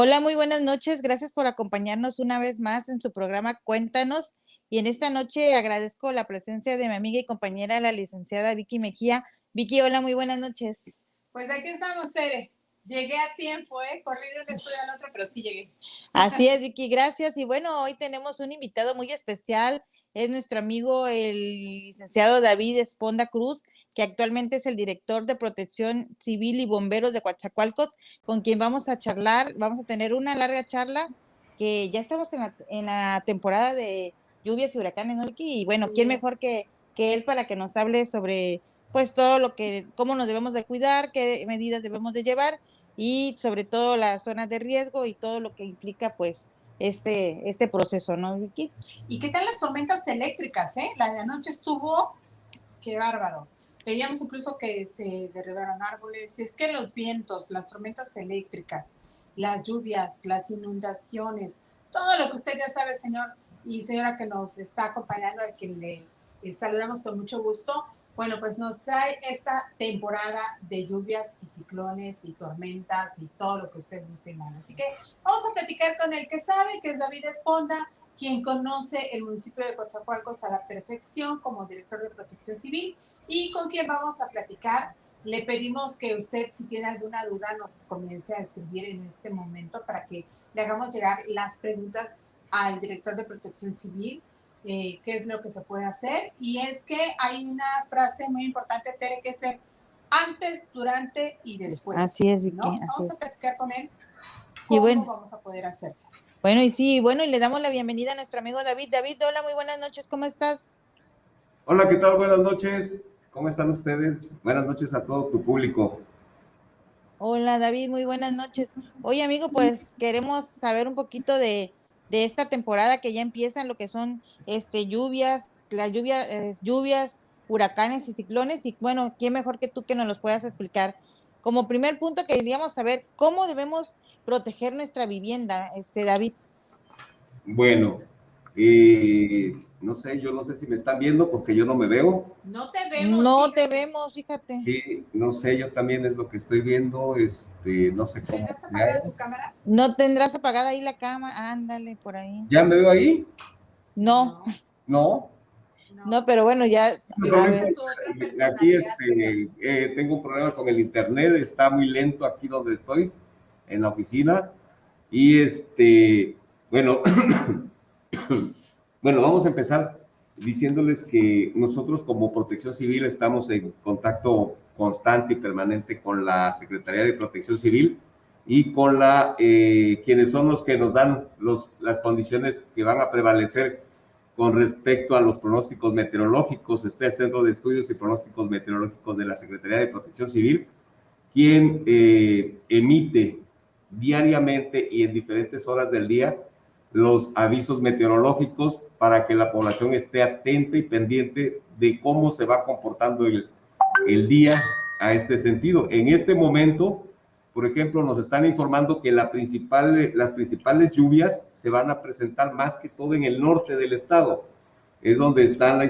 Hola, muy buenas noches. Gracias por acompañarnos una vez más en su programa Cuéntanos. Y en esta noche agradezco la presencia de mi amiga y compañera, la licenciada Vicky Mejía. Vicky, hola, muy buenas noches. Pues aquí estamos, Cere. Llegué a tiempo, corrí de un estudio al otro, pero sí llegué. Así es, Vicky, gracias. Y bueno, hoy tenemos un invitado muy especial. Es nuestro amigo, el licenciado David Esponda Cruz, que actualmente es el director de Protección Civil y Bomberos de Coatzacoalcos, con quien vamos a charlar, vamos a tener una larga charla, que ya estamos en la temporada de lluvias y huracanes, ¿no, Vicky? Y bueno, Sí. ¿quién mejor que él para que nos hable sobre, pues, todo lo que, cómo nos debemos de cuidar, qué medidas debemos de llevar, y sobre todo las zonas de riesgo y todo lo que implica, pues, este proceso, ¿no, Vicky? ¿Y qué tal las tormentas eléctricas, La de anoche estuvo, qué bárbaro. Veíamos incluso que se derribaron árboles. Es que los vientos, las tormentas eléctricas, las lluvias, las inundaciones, todo lo que usted ya sabe, señor y señora que nos está acompañando, a quien le saludamos con mucho gusto. Bueno, pues nos trae esta temporada de lluvias y ciclones y tormentas y todo lo que usted guste y mande. Así que vamos a platicar con el que sabe, que es David Esponda, quien conoce el municipio de Coatzacoalcos a la perfección como director de Protección Civil, y con quien vamos a platicar. Le pedimos que usted, si tiene alguna duda, nos comience a escribir en este momento para que le hagamos llegar las preguntas al director de Protección Civil. Qué es lo que se puede hacer, y es que hay una frase muy importante, Tere, que es el antes, durante y después. Así es, Vicky, ¿no? así Vamos es. a platicar con él Y cómo bueno, vamos a poder hacerlo. bueno, y sí, bueno, y le damos la bienvenida a nuestro amigo David. David, hola, muy buenas noches, ¿cómo estás? Hola, ¿qué tal? Buenas noches. ¿Cómo están ustedes? Buenas noches a todo tu público. Hola, David, muy buenas noches. Oye, amigo, pues queremos saber un poquito de esta temporada que ya empieza, lo que son lluvias, lluvias, huracanes y ciclones. Y bueno, ¿quién mejor que tú que nos los puedas explicar? Como primer punto, queríamos saber cómo debemos proteger nuestra vivienda, David. Bueno, no sé, yo no sé si me están viendo porque yo no me veo. No te vemos. No te vemos, fíjate. Sí, no sé, yo también es lo que estoy viendo, no sé cómo. ¿Tendrás apagada tu cámara? No tendrás apagada ahí la cámara, ándale por ahí. ¿Ya me veo ahí? No. No. No, pero bueno, ya. Aquí tengo un problema con el internet, está muy lento aquí donde estoy, en la oficina. Y bueno, bueno, vamos a empezar diciéndoles que nosotros como Protección Civil estamos en contacto constante y permanente con la Secretaría de Protección Civil y con quienes son los que nos dan las condiciones que van a prevalecer con respecto a los pronósticos meteorológicos. Está el Centro de Estudios y Pronósticos Meteorológicos de la Secretaría de Protección Civil, quien emite diariamente y en diferentes horas del día los avisos meteorológicos para que la población esté atenta y pendiente de cómo se va comportando el día a este sentido. En este momento, por ejemplo, nos están informando que las principales lluvias se van a presentar más que todo en el norte del estado. Es donde están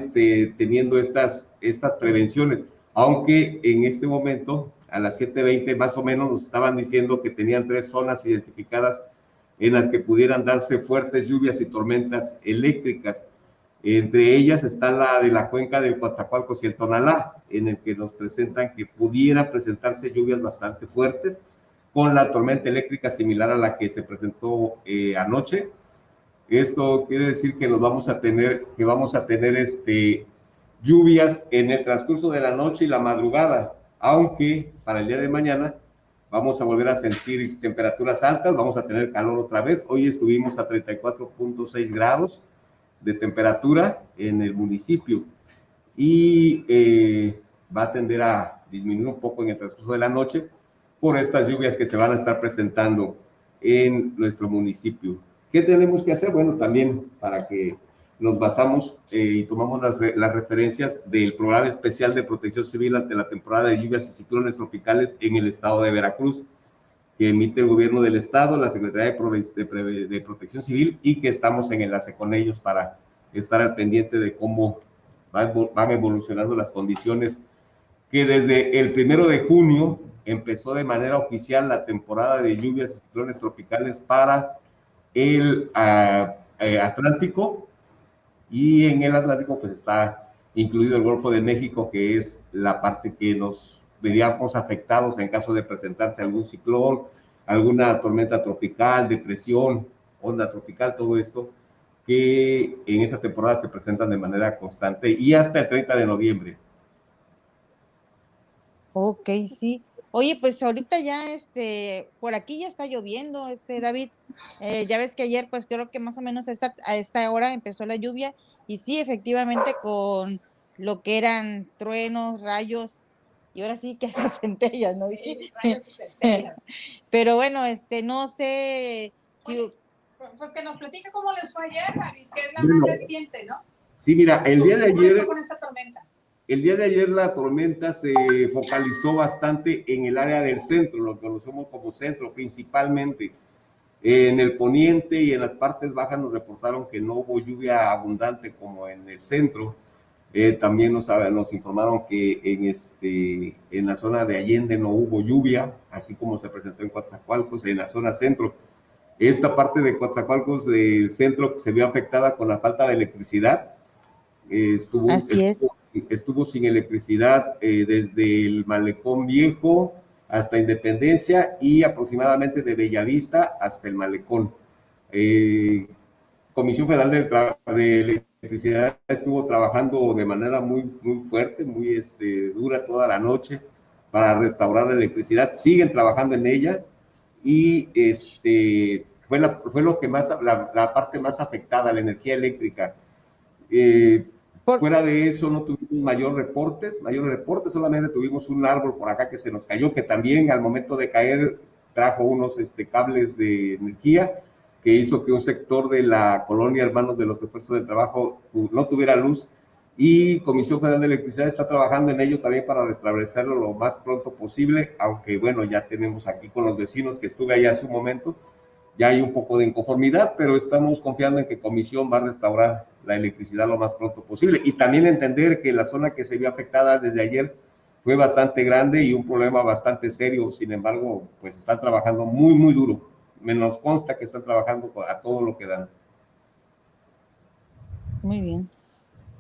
teniendo estas prevenciones. Aunque en este momento, a las 7:20 más o menos, nos estaban diciendo que tenían 3 zonas identificadas en las que pudieran darse fuertes lluvias y tormentas eléctricas. Entre ellas está la de la cuenca del Coatzacoalcos y el Tonalá, en el que nos presentan que pudieran presentarse lluvias bastante fuertes, con la tormenta eléctrica similar a la que se presentó anoche. Esto quiere decir que vamos a tener lluvias en el transcurso de la noche y la madrugada, aunque para el día de mañana vamos a volver a sentir temperaturas altas, vamos a tener calor otra vez. Hoy estuvimos a 34.6 grados de temperatura en el municipio y va a tender a disminuir un poco en el transcurso de la noche por estas lluvias que se van a estar presentando en nuestro municipio. ¿Qué tenemos que hacer? Bueno, también para que nos basamos y tomamos las referencias del Programa Especial de Protección Civil ante la temporada de lluvias y ciclones tropicales en el estado de Veracruz, que emite el gobierno del estado, la Secretaría de Protección Civil, y que estamos en enlace con ellos para estar al pendiente de cómo van evolucionando las condiciones, que desde el 1 de junio empezó de manera oficial la temporada de lluvias y ciclones tropicales para el Atlántico, y en el Atlántico pues está incluido el Golfo de México, que es la parte que nos veríamos afectados en caso de presentarse algún ciclón, alguna tormenta tropical, depresión, onda tropical, todo esto que en esa temporada se presentan de manera constante y hasta el 30 de noviembre. Ok, sí. Oye, pues ahorita ya, por aquí ya está lloviendo, David. Ya ves que ayer, pues creo que más o menos a esta hora empezó la lluvia y sí, efectivamente con lo que eran truenos, rayos y ahora sí que hasta centellas, ¿no? Sí, rayos y centellas. Pero bueno, no sé si... Oye, pues que nos platique cómo les fue ayer, David, que es la Bueno, más reciente, ¿no? Sí, mira, el día de ¿Cómo les ayer... fue con esa tormenta? El día de ayer la tormenta se focalizó bastante en el área del centro, lo que conocemos como centro, principalmente. En el poniente y en las partes bajas nos reportaron que no hubo lluvia abundante como en el centro. También nos informaron que en la zona de Allende no hubo lluvia, así como se presentó en Coatzacoalcos, en la zona centro. Esta parte de Coatzacoalcos del centro se vio afectada con la falta de electricidad. Estuvo sin electricidad desde el Malecón Viejo hasta Independencia y aproximadamente de Bellavista hasta el Malecón. Comisión Federal de Electricidad estuvo trabajando de manera muy, muy fuerte, muy dura toda la noche para restaurar la electricidad. Siguen trabajando en ella y fue lo que más, la parte más afectada, la energía eléctrica. Fuera de eso no tuvimos mayores reportes, solamente tuvimos un árbol por acá que se nos cayó, que también al momento de caer trajo unos cables de energía que hizo que un sector de la colonia Hermanos de los Esfuerzos del Trabajo no tuviera luz, y Comisión Federal de Electricidad está trabajando en ello también para restablecerlo lo más pronto posible, aunque bueno, ya tenemos aquí con los vecinos que estuve allá hace un momento, ya hay un poco de inconformidad, pero estamos confiando en que Comisión va a restaurar la electricidad lo más pronto posible. Y también entender que la zona que se vio afectada desde ayer fue bastante grande y un problema bastante serio. Sin embargo, pues están trabajando muy, muy duro. Nos consta que están trabajando a todo lo que dan. Muy bien.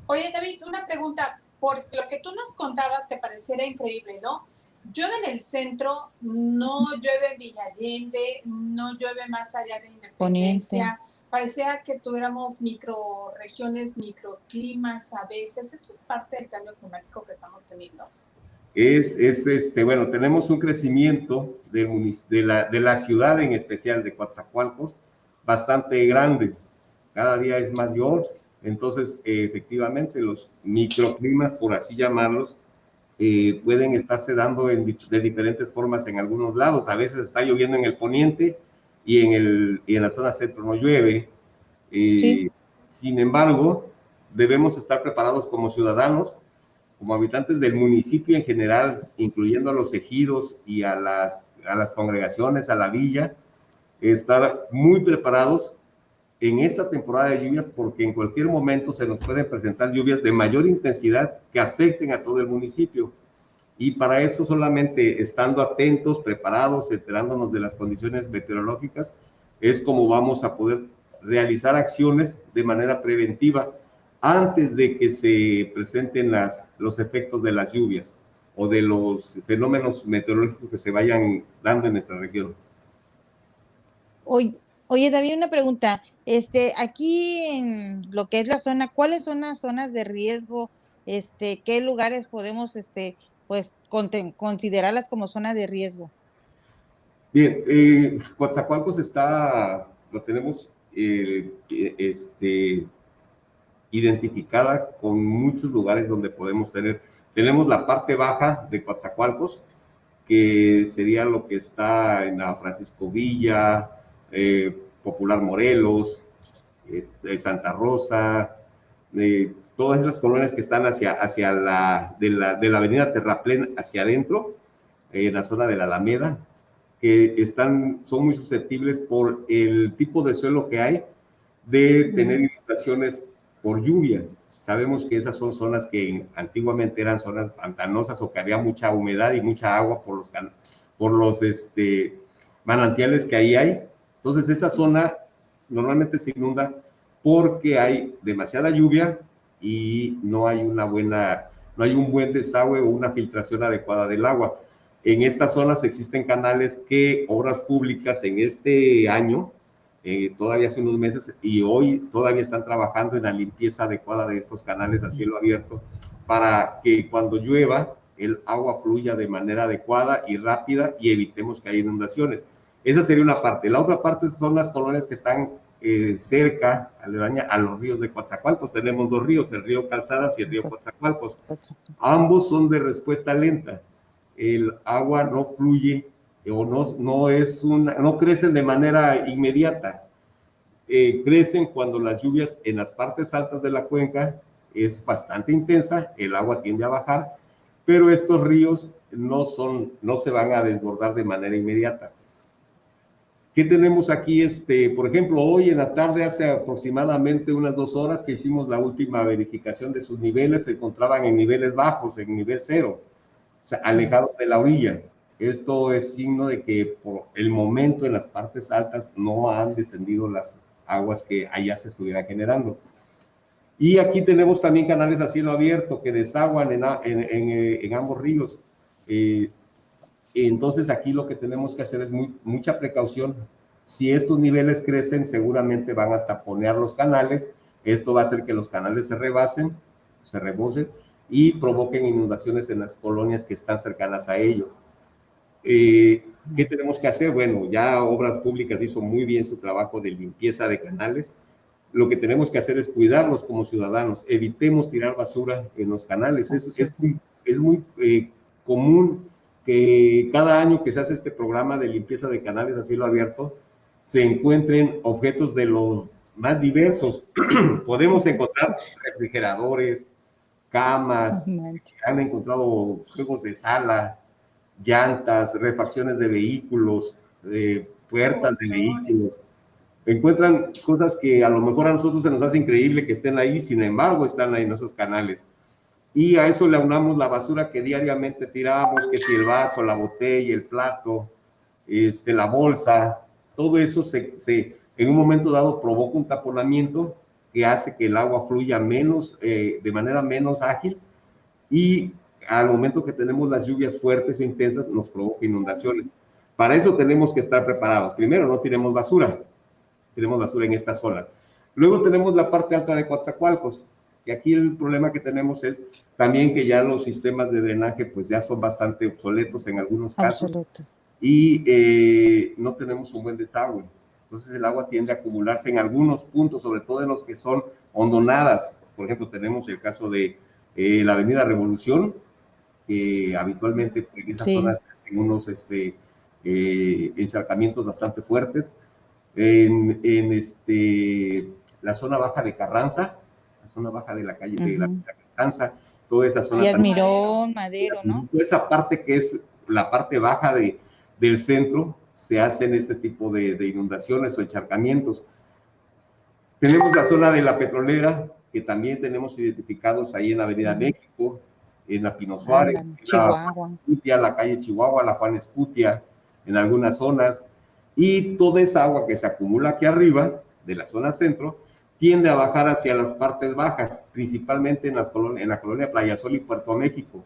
Oye, David, una pregunta. Por lo que tú nos contabas, te pareciera increíble, ¿no? Llueve en el centro, no llueve en Villa Allende, no llueve más allá de Independencia. Parecía que tuviéramos microregiones, microclimas a veces. Esto es parte del cambio climático que estamos teniendo. Bueno, tenemos un crecimiento de la ciudad, en especial de Coatzacoalcos, bastante grande. Cada día es mayor. Entonces, efectivamente, los microclimas, por así llamarlos, pueden estarse dando de diferentes formas en algunos lados. A veces está lloviendo en el poniente y en la zona centro no llueve. Sí. Sin embargo, debemos estar preparados como ciudadanos, como habitantes del municipio en general, incluyendo a los ejidos y a las congregaciones, a la villa, estar muy preparados en esta temporada de lluvias, porque en cualquier momento se nos pueden presentar lluvias de mayor intensidad que afecten a todo el municipio. Y para eso, solamente estando atentos, preparados, enterándonos de las condiciones meteorológicas, es como vamos a poder realizar acciones de manera preventiva antes de que se presenten los efectos de las lluvias o de los fenómenos meteorológicos que se vayan dando en nuestra región. Oye, David, una pregunta. Aquí en lo que es la zona, ¿cuáles son las zonas de riesgo? ¿Qué lugares podemos, pues, considerarlas como zona de riesgo? Bien, Coatzacoalcos lo tenemos identificada con muchos lugares donde podemos tenemos la parte baja de Coatzacoalcos, que sería lo que está en la Francisco Villa, Popular Morelos, Santa Rosa, todas esas colonias que están hacia de la avenida Terraplén hacia adentro, en la zona de la Alameda, que son muy susceptibles por el tipo de suelo que hay de tener inundaciones por lluvia. Sabemos que esas son zonas que antiguamente eran zonas pantanosas o que había mucha humedad y mucha agua por los manantiales que ahí hay. Entonces esa zona normalmente se inunda porque hay demasiada lluvia y no hay no hay un buen desagüe o una filtración adecuada del agua. En estas zonas existen canales que Obras Públicas en este año, todavía hace unos meses, y hoy todavía están trabajando en la limpieza adecuada de estos canales a cielo abierto para que cuando llueva el agua fluya de manera adecuada y rápida y evitemos que haya inundaciones. Esa sería una parte. La otra parte son las colonias que están cerca, aledaña a los ríos de Coatzacoalcos. Tenemos dos ríos, el río Calzadas y el río Coatzacoalcos. Ambos son de respuesta lenta. El agua no fluye o no crecen de manera inmediata. Crecen cuando las lluvias en las partes altas de la cuenca es bastante intensa, el agua tiende a bajar, pero estos ríos no se van a desbordar de manera inmediata. ¿Qué tenemos aquí? Por ejemplo, hoy en la tarde, hace aproximadamente unas 2 horas que hicimos la última verificación de sus niveles, se encontraban en niveles bajos, en nivel 0, o sea, alejados de la orilla. Esto es signo de que por el momento en las partes altas no han descendido las aguas que allá se estuvieran generando. Y aquí tenemos también canales a cielo abierto que desaguan en ambos ríos. Entonces aquí lo que tenemos que hacer es mucha precaución. Si estos niveles crecen, seguramente van a taponear los canales. Esto va a hacer que los canales se rebosen y provoquen inundaciones en las colonias que están cercanas a ellos. ¿Qué tenemos que hacer? Bueno, ya Obras Públicas hizo muy bien su trabajo de limpieza de canales. Lo que tenemos que hacer es cuidarlos como ciudadanos. Evitemos tirar basura en los canales. Es muy común que cada año que se hace este programa de limpieza de canales a cielo abierto, se encuentren objetos de los más diversos. Podemos encontrar refrigeradores, camas, han encontrado juegos de sala, llantas, refacciones de vehículos, puertas de vehículos. Encuentran cosas que a lo mejor a nosotros se nos hace increíble que estén ahí, sin embargo están ahí en esos canales. Y a eso le aunamos la basura que diariamente tiramos, que si el vaso, la botella, el plato, la bolsa, todo eso en un momento dado provoca un taponamiento que hace que el agua fluya de manera menos ágil, y al momento que tenemos las lluvias fuertes o intensas nos provoca inundaciones. Para eso tenemos que estar preparados. Primero, no tenemos basura en estas zonas. Luego tenemos la parte alta de Coatzacoalcos, y aquí el problema que tenemos es también que ya los sistemas de drenaje pues ya son bastante obsoletos en algunos casos. Y no tenemos un buen desagüe. Entonces el agua tiende a acumularse en algunos puntos, sobre todo en los que son hondonadas. Por ejemplo, tenemos el caso de la Avenida Revolución, que habitualmente en esa zona hay unos encharcamientos bastante fuertes. En la zona baja de Carranza, la zona baja de la calle de la Carranza, toda esa zona. Y Admirón, Madero, ¿no? Toda esa parte que es la parte baja del centro, se hacen este tipo de inundaciones o encharcamientos. Tenemos la zona de la Petrolera, que también tenemos identificados ahí en la Avenida México, en la Pino Suárez, la calle Chihuahua, la Juan Escutia, en algunas zonas. Y toda esa agua que se acumula aquí arriba, de la zona centro, tiende a bajar hacia las partes bajas, principalmente en la colonia Playa Sol y Puerto México.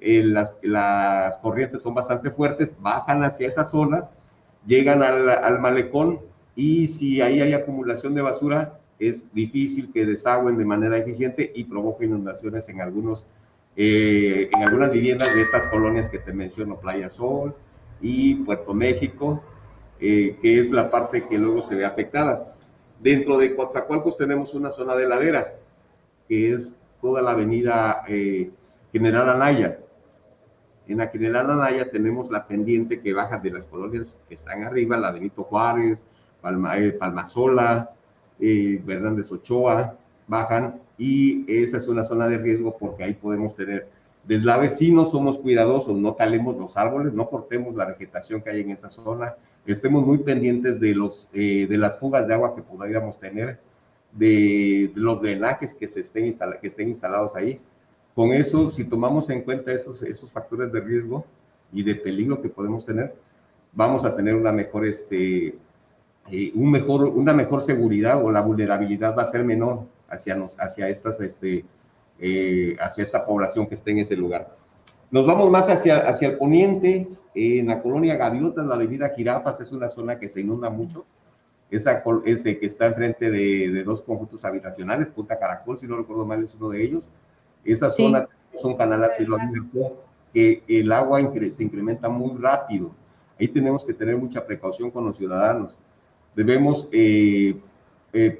Las corrientes son bastante fuertes, bajan hacia esa zona, llegan al malecón, y si ahí hay acumulación de basura, es difícil que desagüen de manera eficiente y provoque inundaciones en algunas viviendas de estas colonias que te menciono, Playa Sol y Puerto México, que es la parte que luego se ve afectada. Dentro de Coatzacoalcos tenemos una zona de laderas, que es toda la avenida General Anaya. En la General Anaya tenemos la pendiente que baja de las colonias que están arriba, la Benito Juárez, Palmasola, Fernández Ochoa, bajan, y esa es una zona de riesgo porque ahí podemos tener deslaves. Si no somos cuidadosos, no talemos los árboles, no cortemos la vegetación que hay en esa zona, estemos muy pendientes de las fugas de agua que podríamos tener. de los drenajes que estén instalados ahí. Con eso, si tomamos en cuenta esos factores de riesgo y de peligro que podemos tener, vamos a tener una mejor seguridad, o la vulnerabilidad va a ser menor hacia esta población que esté en ese lugar. Nos vamos más hacia el poniente, en la colonia Gaviotas, la avenida Jirapas, es una zona que se inunda mucho, ese que está enfrente de dos conjuntos habitacionales, Punta Caracol, si no recuerdo mal, es uno de ellos. Esa zona es un canal a cielo abierto que el agua se incrementa muy rápido. Ahí tenemos que tener mucha precaución con los ciudadanos. Debemos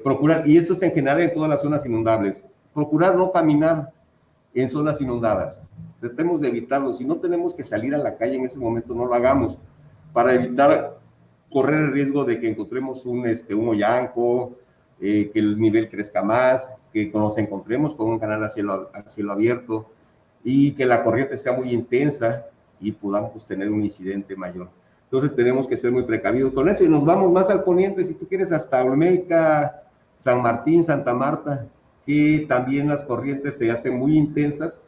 procurar, y esto es en general en todas las zonas inundables, procurar no caminar en zonas inundadas. Tratemos de evitarlo. Si no tenemos que salir a la calle en ese momento, no lo hagamos, para evitar correr el riesgo de que encontremos un hoyanco, que el nivel crezca más, que nos encontremos con un canal a cielo abierto y que la corriente sea muy intensa y podamos tener un incidente mayor. Entonces tenemos que ser muy precavidos con eso, y nos vamos más al poniente, si tú quieres, hasta Olmeca, San Martín, Santa Marta, que también las corrientes se hacen muy intensas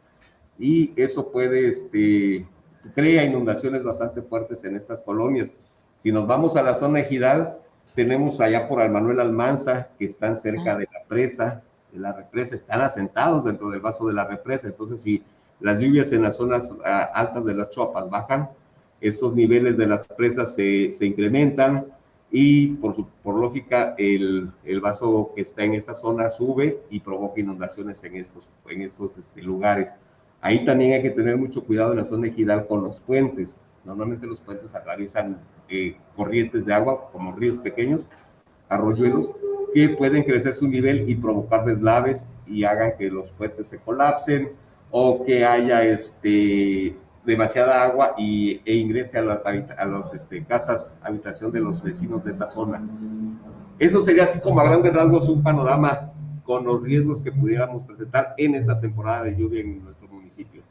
y eso crea inundaciones bastante fuertes en estas colonias. Si nos vamos a la zona ejidal, tenemos allá por Manuel Almanza, que están cerca de la represa, están asentados dentro del vaso de la represa. Entonces, si las lluvias en las zonas altas de las Choapas bajan, esos niveles de las presas se incrementan y por lógica el vaso que está en esa zona sube y provoca inundaciones en estos lugares. Ahí también hay que tener mucho cuidado en la zona ejidal con los puentes. Normalmente los puentes atraviesan corrientes de agua, como ríos pequeños, arroyuelos, que pueden crecer su nivel y provocar deslaves y hagan que los puentes se colapsen, o que haya demasiada agua e ingrese a las casas, habitación de los vecinos de esa zona. Eso sería así como a grandes rasgos un panorama con los riesgos que pudiéramos presentar en esta temporada de lluvia en nuestro municipio.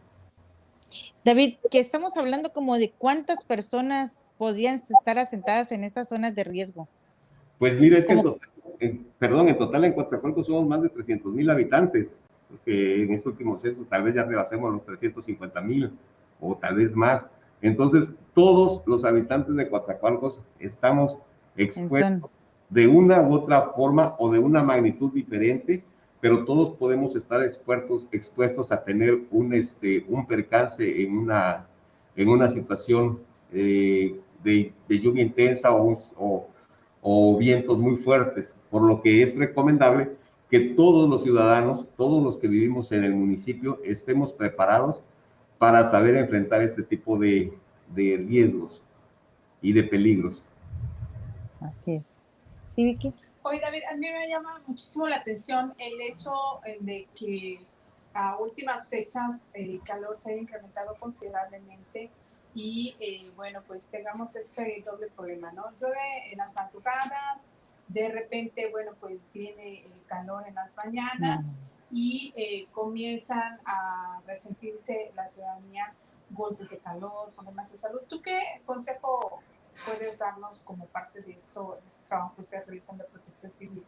David, que estamos hablando como de cuántas personas podrían estar asentadas en estas zonas de riesgo. Pues mira, es que en total en Coatzacoalcos somos más de 300,000 habitantes, porque en ese último censo tal vez ya rebasemos los 350,000 o tal vez más. Entonces, todos los habitantes de Coatzacoalcos estamos expuestos de una u otra forma o de una magnitud diferente, pero todos podemos estar expuestos a tener un percance en una situación de lluvia intensa o vientos muy fuertes, por lo que es recomendable que todos los ciudadanos, todos los que vivimos en el municipio, estemos preparados para saber enfrentar este tipo de riesgos y de peligros. Así es. ¿Sí, Vicky? Oye, David, a mí me llama muchísimo la atención el hecho de que a últimas fechas el calor se haya incrementado considerablemente y, bueno, pues tengamos este doble problema, ¿no? Llueve en las madrugadas, de repente, bueno, pues viene el calor en las mañanas y comienzan a resentirse la ciudadanía golpes de calor, problemas de salud. ¿Tú qué consejo puedes darnos como parte de este trabajo que ustedes realizan de protección civil?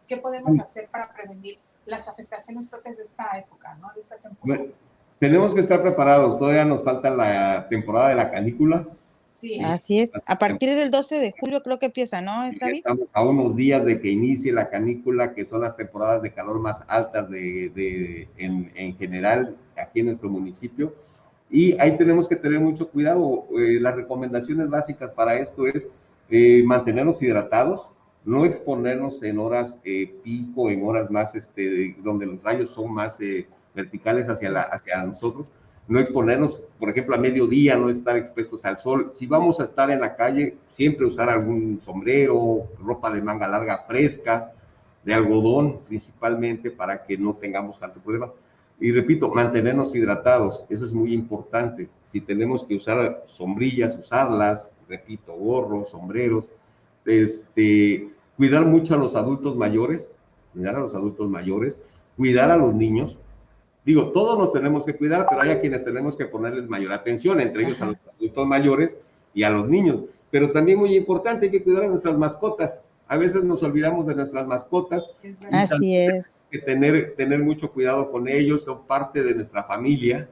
¿Qué podemos hacer para prevenir las afectaciones propias de esta época, ¿no? De esta temporada. Bueno, tenemos que estar preparados. Todavía nos falta la temporada de la canícula. Sí. Así es. A partir del 12 de julio creo que empieza, ¿no? Estamos a unos días de que inicie la canícula, que son las temporadas de calor más altas en general aquí en nuestro municipio. Y ahí tenemos que tener mucho cuidado. Las recomendaciones básicas para esto es mantenernos hidratados, no exponernos en horas pico, en horas más donde los rayos son más verticales hacia nosotros, no exponernos, por ejemplo, a mediodía, no estar expuestos al sol. Si vamos a estar en la calle, siempre usar algún sombrero, ropa de manga larga fresca, de algodón principalmente, para que no tengamos tanto problema. Y repito, mantenernos hidratados, eso es muy importante. Si tenemos que usar sombrillas, usarlas, repito, gorros, sombreros, cuidar mucho a los adultos mayores, cuidar a los niños. Digo, todos nos tenemos que cuidar, pero hay a quienes tenemos que ponerles mayor atención, entre ellos a los adultos mayores y a los niños. Pero también muy importante, hay que cuidar a nuestras mascotas. A veces nos olvidamos de nuestras mascotas. Así es. Que tener mucho cuidado con ellos, son parte de nuestra familia.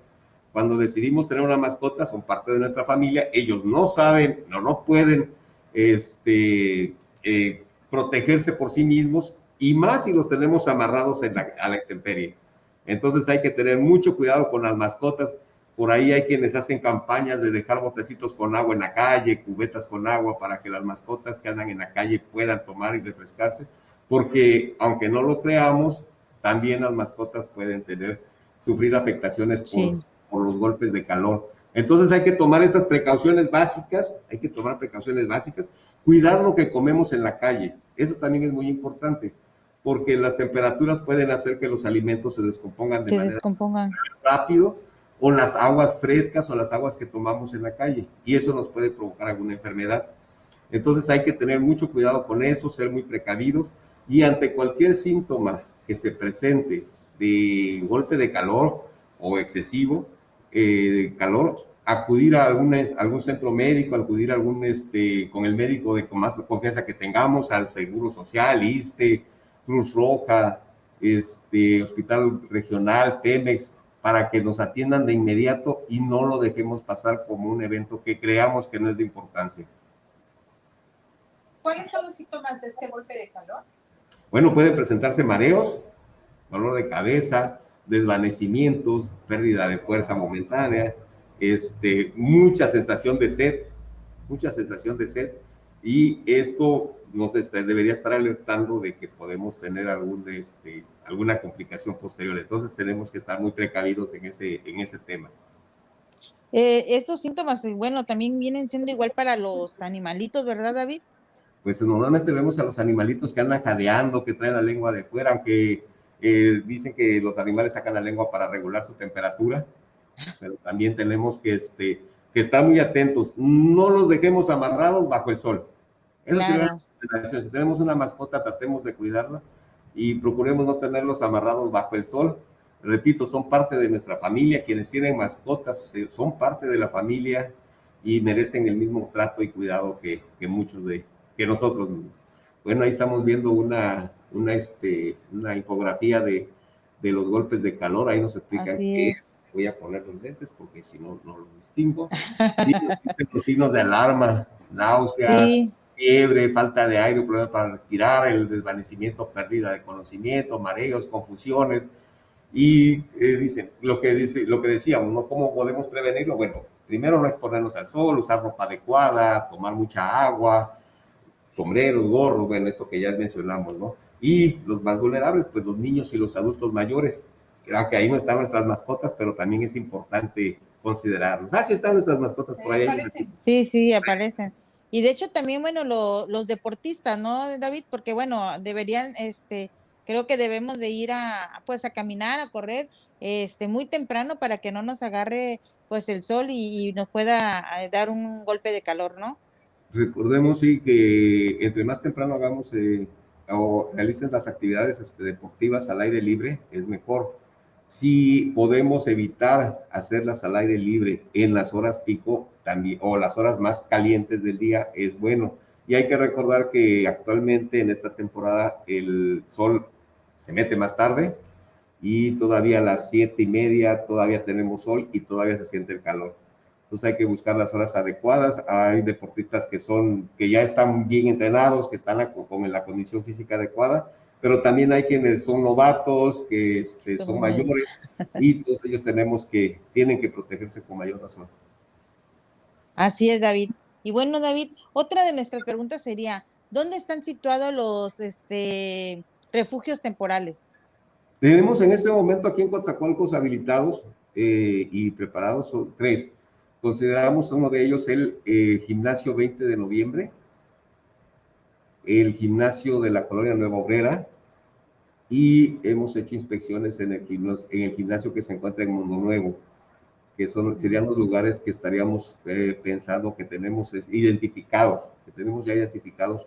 Cuando decidimos tener una mascota, son parte de nuestra familia. Ellos no saben, no pueden protegerse por sí mismos, y más si los tenemos amarrados a la intemperie. Entonces hay que tener mucho cuidado con las mascotas. Por ahí hay quienes hacen campañas de dejar botecitos con agua en la calle, cubetas con agua, para que las mascotas que andan en la calle puedan tomar y refrescarse, porque aunque no lo creamos, también las mascotas pueden sufrir afectaciones por los golpes de calor. Entonces hay que tomar esas precauciones básicas, cuidar lo que comemos en la calle. Eso también es muy importante, porque las temperaturas pueden hacer que los alimentos se descompongan de manera rápido, o las aguas frescas o las aguas que tomamos en la calle, y eso nos puede provocar alguna enfermedad. Entonces hay que tener mucho cuidado con eso, ser muy precavidos, y ante cualquier síntoma que se presente de golpe de calor o excesivo calor, acudir a algún centro médico, acudir a con el médico con más confianza que tengamos, al Seguro Social, ISSSTE, Cruz Roja, Hospital Regional, Pemex, para que nos atiendan de inmediato y no lo dejemos pasar como un evento que creamos que no es de importancia. ¿Cuáles son los síntomas de este golpe de calor? Bueno, pueden presentarse mareos, dolor de cabeza, desvanecimientos, pérdida de fuerza momentánea, mucha sensación de sed, y esto nos debería estar alertando de que podemos tener alguna complicación posterior. Entonces tenemos que estar muy precavidos en ese tema. Estos síntomas, bueno, también vienen siendo igual para los animalitos, ¿verdad, David? Pues normalmente vemos a los animalitos que andan jadeando, que traen la lengua de fuera, aunque dicen que los animales sacan la lengua para regular su temperatura, pero también tenemos que estar muy atentos. No los dejemos amarrados bajo el sol. Eso claro. Si tenemos una mascota, tratemos de cuidarla y procuremos no tenerlos amarrados bajo el sol. Repito, son parte de nuestra familia. Quienes tienen mascotas son parte de la familia y merecen el mismo trato y cuidado que muchos que nosotros mismos. Bueno, ahí estamos viendo una infografía de los golpes de calor. Ahí nos explican qué es. Voy a poner los lentes porque si no, no los distingo. Sí, los signos de alarma, náuseas, fiebre, falta de aire, problemas para respirar, el desvanecimiento, pérdida de conocimiento, mareos, confusiones. Y dicen lo que decíamos, ¿no? ¿Cómo podemos prevenirlo? Bueno, primero no exponernos al sol, usar ropa adecuada, tomar mucha agua, sombreros, gorros, bueno, eso que ya mencionamos, ¿no? Y los más vulnerables, pues los niños y los adultos mayores, aunque ahí no están nuestras mascotas, pero también es importante considerarlos. Sí están nuestras mascotas por ahí. Sí, aparecen. Y de hecho también, bueno, los deportistas, ¿no, David? Porque, bueno, deberían, creo que debemos de ir a caminar, a correr, muy temprano para que no nos agarre, pues, el sol y nos pueda dar un golpe de calor, ¿no? Recordemos, sí, que entre más temprano hagamos o realicen las actividades deportivas al aire libre, es mejor. Si podemos evitar hacerlas al aire libre en las horas pico también, o las horas más calientes del día, es bueno. Y hay que recordar que actualmente en esta temporada el sol se mete más tarde y todavía a las 7:30 todavía tenemos sol y todavía se siente el calor. Entonces hay que buscar las horas adecuadas. Hay deportistas que ya están bien entrenados, que están con la condición física adecuada, pero también hay quienes son novatos, que son mayores, y todos ellos tienen que protegerse con mayor razón. Así es, David. Y bueno, David, otra de nuestras preguntas sería, ¿dónde están situados los refugios temporales? Tenemos en este momento aquí en Coatzacoalcos habilitados y preparados, son 3. Consideramos uno de ellos el Gimnasio 20 de Noviembre, el Gimnasio de la Colonia Nueva Obrera, y hemos hecho inspecciones en el gimnasio que se encuentra en Mundo Nuevo, que serían los lugares que estaríamos pensando que tenemos identificados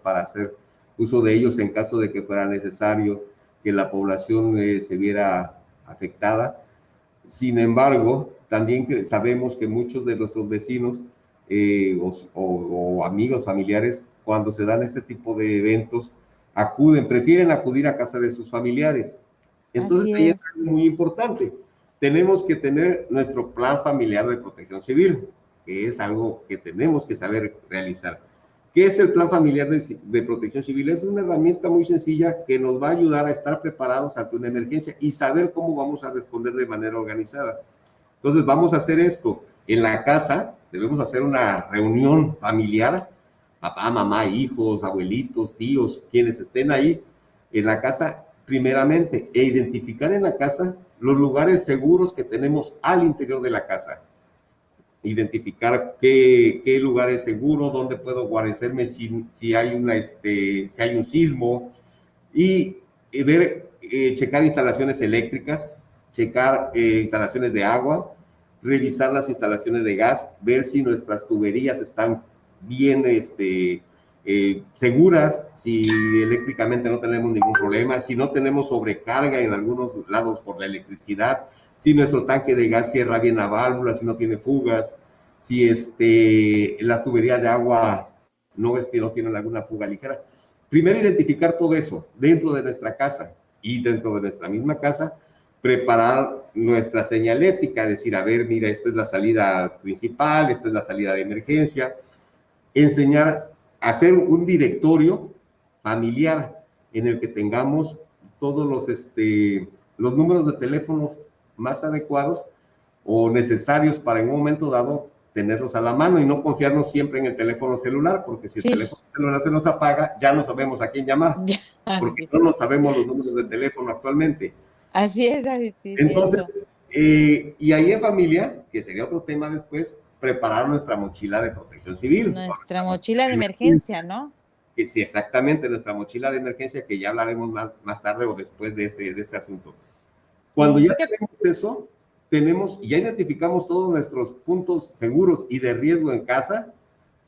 para hacer uso de ellos en caso de que fuera necesario que la población se viera afectada. Sin embargo, también sabemos que muchos de nuestros vecinos o amigos, familiares, cuando se dan este tipo de eventos, prefieren acudir a casa de sus familiares. Entonces, ahí es algo muy importante. Tenemos que tener nuestro plan familiar de protección civil, que es algo que tenemos que saber realizar. ¿Qué es el plan familiar de protección civil? Es una herramienta muy sencilla que nos va a ayudar a estar preparados ante una emergencia y saber cómo vamos a responder de manera organizada. Entonces, vamos a hacer esto. En la casa debemos hacer una reunión familiar, papá, mamá, hijos, abuelitos, tíos, quienes estén ahí en la casa, primeramente, e identificar en la casa los lugares seguros que tenemos al interior de la casa. Identificar qué lugar es seguro, dónde puedo guarecerme si hay un sismo, y checar instalaciones eléctricas, checar instalaciones de agua, revisar las instalaciones de gas, ver si nuestras tuberías están bien seguras, si eléctricamente no tenemos ningún problema, si no tenemos sobrecarga en algunos lados por la electricidad, si nuestro tanque de gas cierra bien la válvula, si no tiene fugas, si la tubería de agua no tiene alguna fuga ligera. Primero, identificar todo eso dentro de nuestra casa, y dentro de nuestra misma casa preparar nuestra señalética, decir, a ver, mira, esta es la salida principal, esta es la salida de emergencia, enseñar a hacer un directorio familiar en el que tengamos todos los números de teléfonos más adecuados o necesarios para en un momento dado tenerlos a la mano y no confiarnos siempre en el teléfono celular, porque si el teléfono celular se nos apaga, ya no sabemos a quién llamar, porque no nos sabemos los números de teléfono actualmente. Así es, David. Sí, entonces, y ahí en familia, que sería otro tema después, preparar nuestra mochila de protección civil. Nuestra mochila de emergencia, ¿no? Sí, exactamente, nuestra mochila de emergencia, que ya hablaremos más tarde o después de este asunto. Cuando ya tenemos eso, ya identificamos todos nuestros puntos seguros y de riesgo en casa,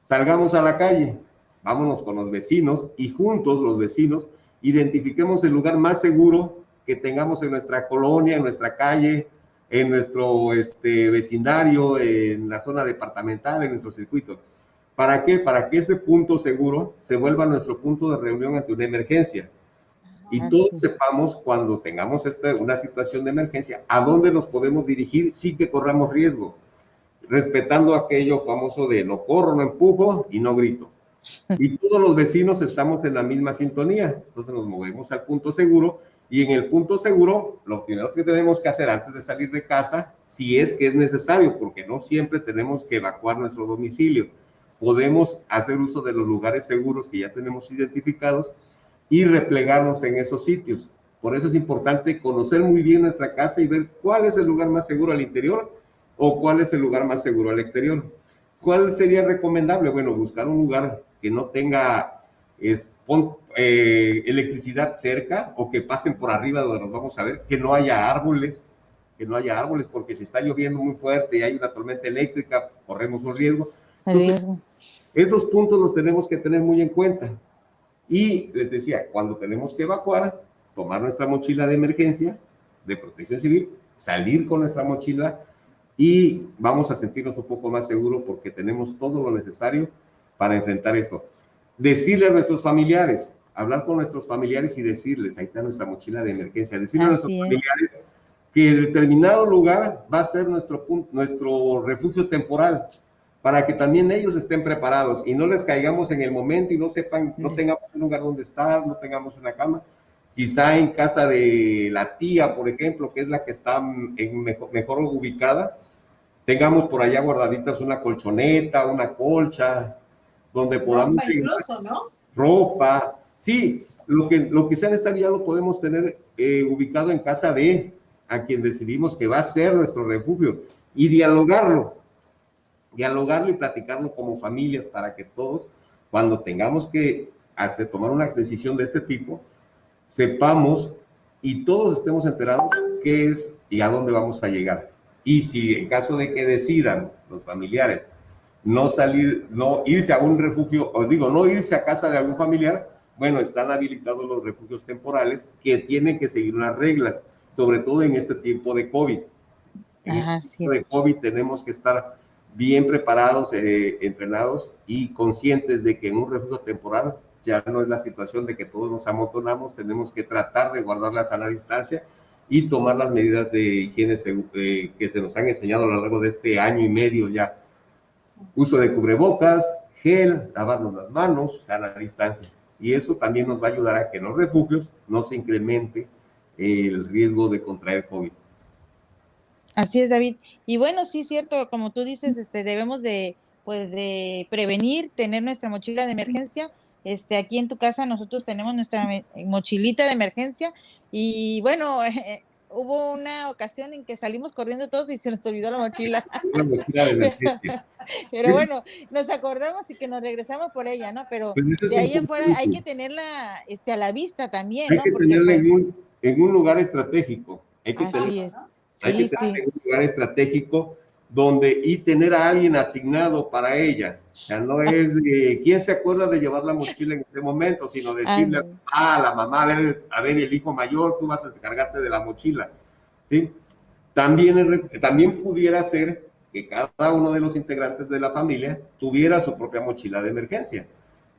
salgamos a la calle, vámonos con los vecinos y juntos los vecinos identifiquemos el lugar más seguro que tengamos en nuestra colonia, en nuestra calle, en nuestro vecindario, en la zona departamental, en nuestro circuito. ¿Para qué? Para que ese punto seguro se vuelva nuestro punto de reunión ante una emergencia. Y todos sepamos, cuando tengamos una situación de emergencia, a dónde nos podemos dirigir sin que corramos riesgo, respetando aquello famoso de no corro, no empujo y no grito. Y todos los vecinos estamos en la misma sintonía, entonces nos movemos al punto seguro, y en el punto seguro, lo primero que tenemos que hacer antes de salir de casa, si es que es necesario, porque no siempre tenemos que evacuar nuestro domicilio, podemos hacer uso de los lugares seguros que ya tenemos identificados y replegarnos en esos sitios. Por eso es importante conocer muy bien nuestra casa y ver cuál es el lugar más seguro al interior o cuál es el lugar más seguro al exterior. ¿Cuál sería recomendable? Bueno, buscar un lugar que no tenga electricidad cerca o que pasen por arriba donde nos vamos a ver, que no haya árboles, porque si está lloviendo muy fuerte y hay una tormenta eléctrica, corremos un riesgo. Entonces, esos puntos los tenemos que tener muy en cuenta. Y les decía, cuando tenemos que evacuar, tomar nuestra mochila de emergencia, de protección civil, salir con nuestra mochila y vamos a sentirnos un poco más seguros porque tenemos todo lo necesario para enfrentar eso. Decirle a nuestros familiares, hablar con nuestros familiares y decirles, ahí está nuestra mochila de emergencia, decirle a nuestros familiares que determinado lugar va a ser nuestro refugio temporal, para que también ellos estén preparados y no les caigamos en el momento y no tengamos un lugar donde estar, no tengamos una cama. Quizá en casa de la tía, por ejemplo, que es la que está mejor ubicada, tengamos por allá guardaditas una colchoneta, una colcha, donde podamos... Ropa incluso, ¿no? Ropa, sí, lo que sea necesario ya lo podemos tener ubicado en casa de a quien decidimos que va a ser nuestro refugio y dialogarlo y platicarlo como familias para que todos, cuando tengamos que tomar una decisión de este tipo, sepamos y todos estemos enterados qué es y a dónde vamos a llegar. Y si en caso de que decidan los familiares no irse a un refugio, no irse a casa de algún familiar, bueno, están habilitados los refugios temporales que tienen que seguir unas reglas, sobre todo en este tiempo de COVID. En este tiempo de COVID tenemos que estar bien preparados, entrenados y conscientes de que en un refugio temporal ya no es la situación de que todos nos amontonamos, tenemos que tratar de guardar la sana distancia y tomar las medidas de higiene que se nos han enseñado a lo largo de este año y medio ya. Uso de cubrebocas, gel, lavarnos las manos, sana distancia. Y eso también nos va a ayudar a que en los refugios no se incremente el riesgo de contraer COVID. Así es, David. Y bueno, sí, cierto, como tú dices, debemos pues, de prevenir, tener nuestra mochila de emergencia. Aquí en tu casa nosotros tenemos nuestra mochilita de emergencia y bueno, hubo una ocasión en que salimos corriendo todos y se nos olvidó la mochila. Una mochila de emergencia. Pero bueno, nos acordamos y que nos regresamos por ella, ¿no? Pero Pues de ahí en fuera hay que tenerla a la vista también, hay ¿no? que Porque tenerla pues, en un lugar estratégico. Hay que así es. hay que Sí, tenerla sí. en un lugar estratégico y tener a alguien asignado para ella. O sea, no es quién se acuerda de llevar la mochila en ese momento, sino decirle Ándale. a la mamá, a ver, el hijo mayor, tú vas a encargarte de la mochila. ¿Sí? También pudiera ser que cada uno de los integrantes de la familia tuviera su propia mochila de emergencia,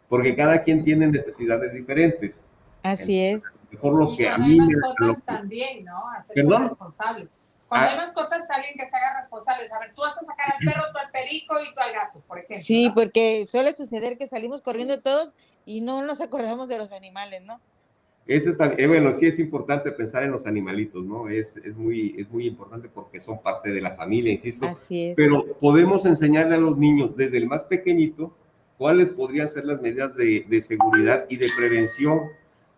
porque cada quien tiene necesidades diferentes. Así es. Mejor lo Y que a cuando hay mí mascotas también, ¿no? Hacerse ¿Perdón? responsables. Cuando hay mascotas, alguien que se haga responsable. A ver, tú vas a sacar al perro, tú al perico y tú al gato, por ejemplo. Sí, ¿no? porque suele suceder que salimos corriendo todos y no nos acordamos de los animales, ¿no? Bueno, sí es importante pensar en los animalitos, ¿no? Es muy importante porque son parte de la familia, insisto. Así es. Pero podemos enseñarle a los niños desde el más pequeñito cuáles podrían ser las medidas de seguridad y de prevención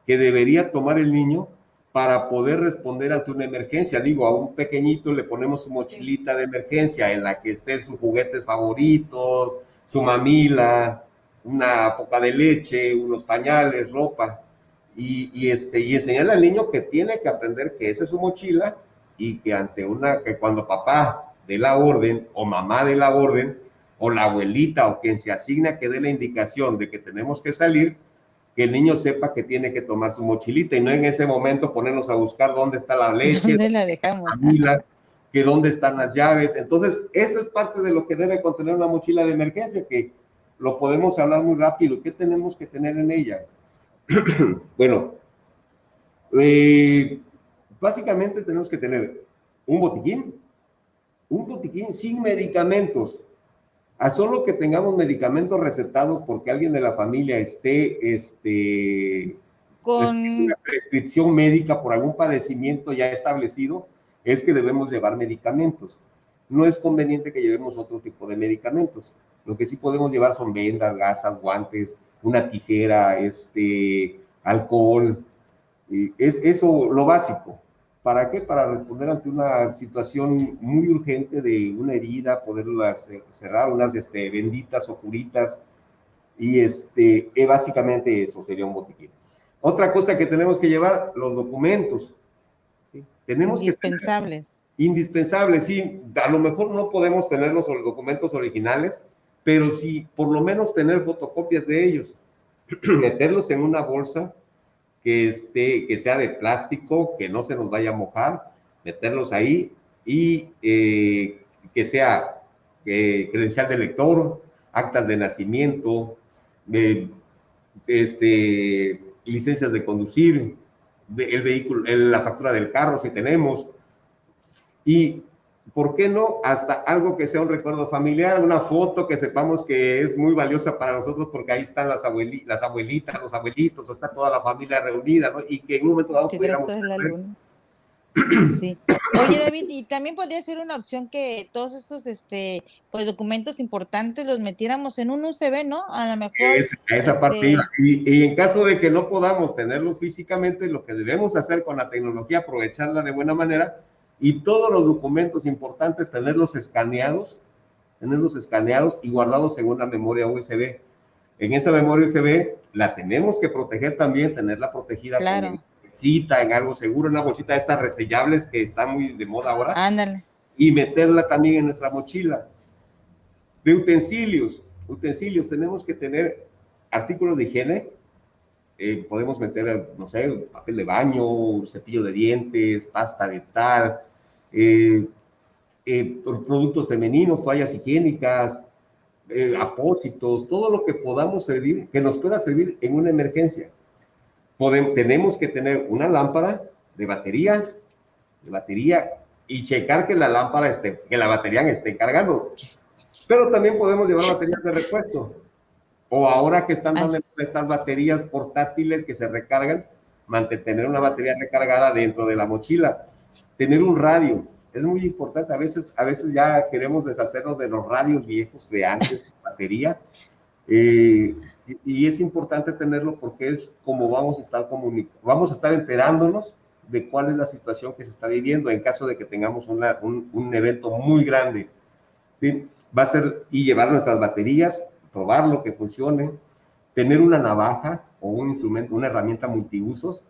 que debería tomar el niño para poder responder ante una emergencia. Digo, a un pequeñito le ponemos su mochilita de emergencia en la que estén sus juguetes favoritos, su mamila, una poca de leche, unos pañales, ropa. Y enseñarle al niño que tiene que aprender que esa es su mochila y que que cuando papá dé la orden o mamá dé la orden o la abuelita o quien se asigna que dé la indicación de que tenemos que salir, que el niño sepa que tiene que tomar su mochilita y no en ese momento ponernos a buscar dónde está la leche, ¿Dónde la dejamos? que dónde están las llaves. Entonces, eso es parte de lo que debe contener una mochila de emergencia, que lo podemos hablar muy rápido. ¿Qué tenemos que tener en ella? Bueno, básicamente tenemos que tener un botiquín sin medicamentos. A solo que tengamos medicamentos recetados porque alguien de la familia esté con una prescripción médica por algún padecimiento ya establecido, es que debemos llevar medicamentos. No es conveniente que llevemos otro tipo de medicamentos. Lo que sí podemos llevar son vendas, gasas, guantes, una tijera, alcohol. Es eso lo básico. ¿Para qué? Para responder ante una situación muy urgente de una herida, poderlas cerrar, unas benditas o curitas, y básicamente eso sería un botiquín. Otra cosa que tenemos que llevar, los documentos. ¿Sí? Tenemos indispensables. Indispensables, sí. A lo mejor no podemos tener los documentos originales, pero sí, por lo menos tener fotocopias de ellos, meterlos en una bolsa que sea de plástico, que no se nos vaya a mojar, meterlos ahí y que sea credencial de lector, actas de nacimiento, licencias de conducir, el vehículo, la factura del carro si tenemos, y ¿por qué no? Hasta algo que sea un recuerdo familiar, una foto que sepamos que es muy valiosa para nosotros porque ahí están las abuelitas, los abuelitos, está toda la familia reunida, ¿no? Y que en un momento dado pudiéramos... Sí. Oye, David, y también podría ser una opción que todos esos pues documentos importantes los metiéramos en un USB, ¿no? A lo mejor. Esa parte iba. Y en caso de que no podamos tenerlos físicamente, lo que debemos hacer con la tecnología, aprovecharla de buena manera y todos los documentos importantes tenerlos escaneados y guardados en una memoria USB. En esa memoria USB la tenemos que proteger también, tenerla protegida con bolsita, en algo seguro, en una bolsita de estas resellables que están muy de moda ahora. Ándale. Y meterla también en nuestra mochila. De utensilios, tenemos que tener artículos de higiene. Podemos meter, no sé, papel de baño, cepillo de dientes, pasta dental, productos femeninos, toallas higiénicas, apósitos, todo lo que podamos servir, que nos pueda servir en una emergencia. Tenemos que tener una lámpara de batería y checar que la lámpara que la batería esté cargando. Pero también podemos llevar baterías de repuesto. O ahora que están dando estas baterías portátiles que se recargan, mantener una batería recargada dentro de la mochila. Tener un radio. Es muy importante. A veces ya queremos deshacernos de los radios viejos de antes, batería. Y es importante tenerlo porque es como vamos a estar enterándonos de cuál es la situación que se está viviendo en caso de que tengamos un evento muy grande, ¿sí? Va a ser, y llevar nuestras baterías, probarlo que funcione, tener una navaja o un instrumento, una herramienta multiusos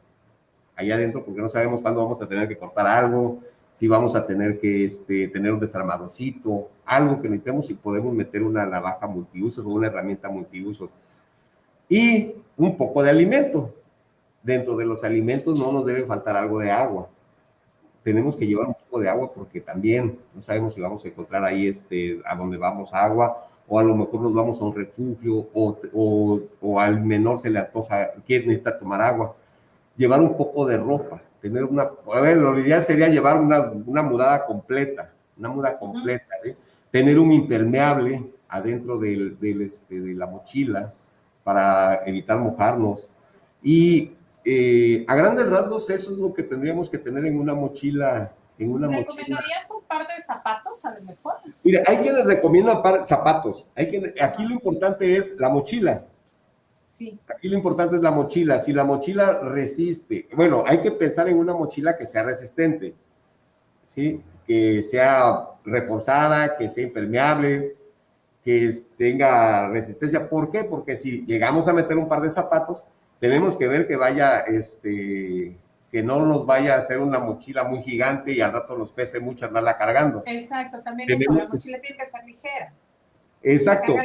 allá adentro, porque no sabemos cuándo vamos a tener que cortar algo, si vamos a tener que tener un desarmadorcito, algo que necesitemos, y podemos meter una navaja multiusos o una herramienta multiusos. Y un poco de alimento. Dentro de los alimentos no nos debe faltar algo de agua. Tenemos que llevar un poco de agua porque también no sabemos si vamos a encontrar ahí a donde vamos agua, o a lo mejor nos vamos a un refugio, o al menor se le antoja, necesita tomar agua. Llevar un poco de ropa, lo ideal sería llevar una mudada completa, ¿sí? Tener un impermeable adentro de la mochila para evitar mojarnos. Y a grandes rasgos, eso es lo que tendríamos que tener en una mochila. ¿Recomendarías un par de zapatos a lo mejor? Mira, hay quienes recomiendan zapatos. Aquí lo importante es la mochila. Sí. Aquí lo importante es la mochila. Si la mochila resiste, bueno, hay que pensar en una mochila que sea resistente, ¿sí? Que sea reforzada, que sea impermeable, que tenga resistencia. ¿Por qué? Porque si llegamos a meter un par de zapatos, tenemos que ver que vaya, que no nos vaya a hacer una mochila muy gigante y al rato nos pese mucho andarla cargando. Exacto, también eso, la mochila tiene que ser ligera. Exacto.